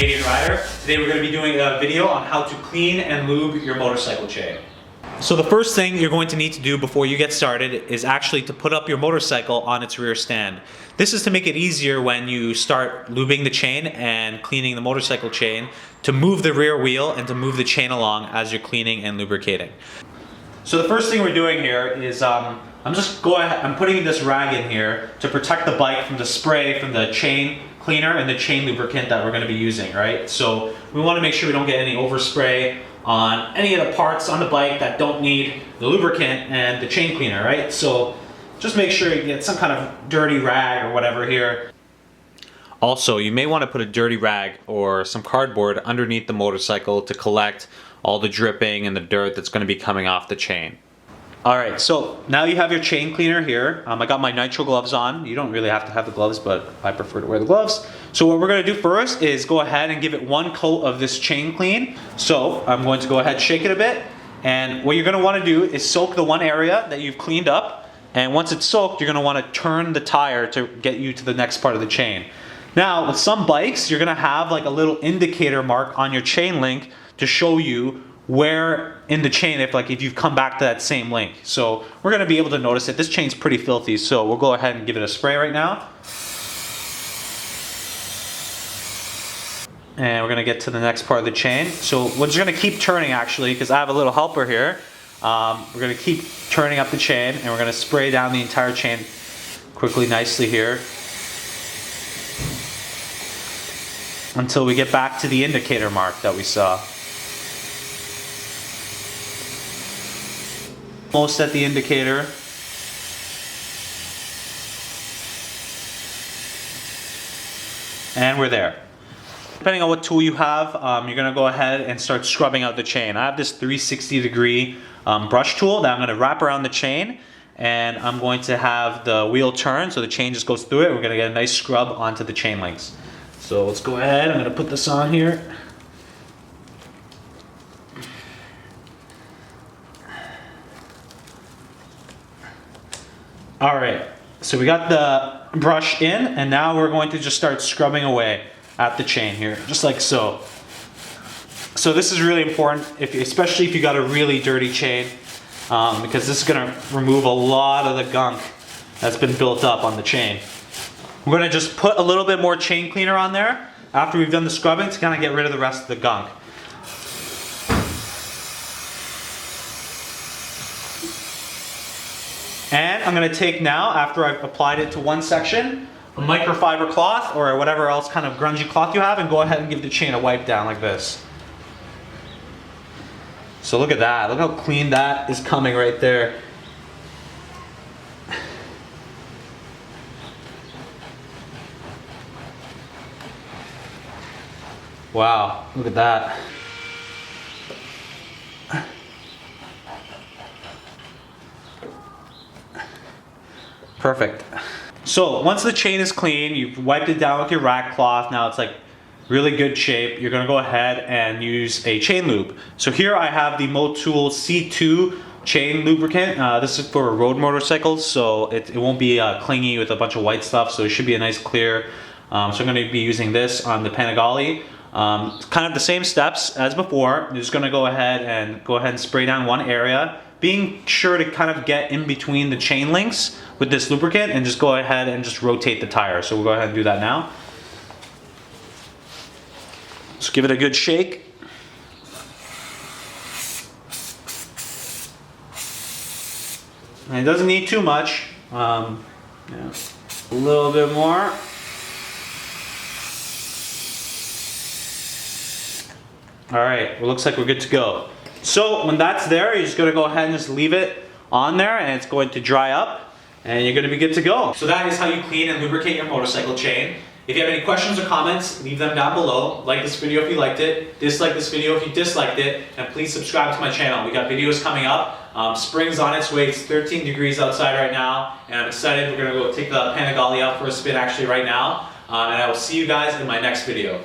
Canadian rider. Today we're going to be doing a video on how to clean and lube your motorcycle chain. So the first thing you're going to need to do before you get started is actually to put up your motorcycle on its rear stand. This is to make it easier when you start lubing the chain and cleaning the motorcycle chain to move the rear wheel and to move the chain along as you're cleaning and lubricating. So the first thing we're doing here is I'm putting this rag in here to protect the bike from the spray from the chain cleaner and the chain lubricant that we're going to be using, right? So we want to make sure we don't get any overspray on any of the parts on the bike that don't need the lubricant and the chain cleaner, right? So just make sure you get some kind of dirty rag or whatever here. Also, you may want to put a dirty rag or some cardboard underneath the motorcycle to collect all the dripping and the dirt that's going to be coming off the chain. Alright, so now you have your chain cleaner here. I got my nitro gloves on. You don't really have to have the gloves, but I prefer to wear the gloves. So what we're going to do first is go ahead and give it one coat of this chain clean. So I'm going to go ahead and shake it a bit. And what you're going to want to do is soak the one area that you've cleaned up. And once it's soaked, you're going to want to turn the tire to get you to the next part of the chain. Now, with some bikes, you're going to have like a little indicator mark on your chain link to show you where in the chain if you've come back to that same link. So we're going to be able to notice it. This chain's pretty filthy, so we'll go ahead and give it a spray right now. And we're going to get to the next part of the chain. So we're just going to keep turning actually, because I have a little helper here. We're going to keep turning up the chain and we're going to spray down the entire chain quickly, nicely here, until we get back to the indicator mark that we saw. Almost at the indicator. And we're there. Depending on what tool you have, you're going to go ahead and start scrubbing out the chain. I have this 360-degree brush tool that I'm going to wrap around the chain, and I'm going to have the wheel turn so the chain just goes through it. We're going to get a nice scrub onto the chain links. So let's go ahead. I'm going to put this on here. Alright, so we got the brush in, and now we're going to just start scrubbing away at the chain here, just like so. So this is really important, especially if you got a really dirty chain, because this is going to remove a lot of the gunk that's been built up on the chain. We're going to just put a little bit more chain cleaner on there after we've done the scrubbing to kind of get rid of the rest of the gunk. And I'm going to take now, after I've applied it to one section, a microfiber cloth or whatever else kind of grungy cloth you have, and go ahead and give the chain a wipe down like this. So look at that. Look how clean that is coming right there. Wow, look at that. Perfect. So once the chain is clean, you've wiped it down with your rack cloth, now it's like really good shape, you're going to go ahead and use a chain lube. So here I have the Motul C2 chain lubricant. This is for road motorcycles, so it won't be clingy with a bunch of white stuff, so it should be a nice clear. So I'm going to be using this on the Panigale. Kind of the same steps as before. You're just going to go ahead and spray down one area, being sure to kind of get in between the chain links with this lubricant, and just go ahead and just rotate the tire. So we'll go ahead and do that now. Just give it a good shake. And it doesn't need too much. Yeah. A little bit more. Alright, well, looks like we're good to go. So when that's there, you're just going to go ahead and just leave it on there, and it's going to dry up, and you're going to be good to go. So that is how you clean and lubricate your motorcycle chain. If you have any questions or comments, leave them down below. Like this video if you liked it, dislike this video if you disliked it, and please subscribe to my channel. We got videos coming up. Spring's on its way. It's 13 degrees outside right now, and I'm excited. We're going to go take the Panigale out for a spin actually right now, and I will see you guys in my next video.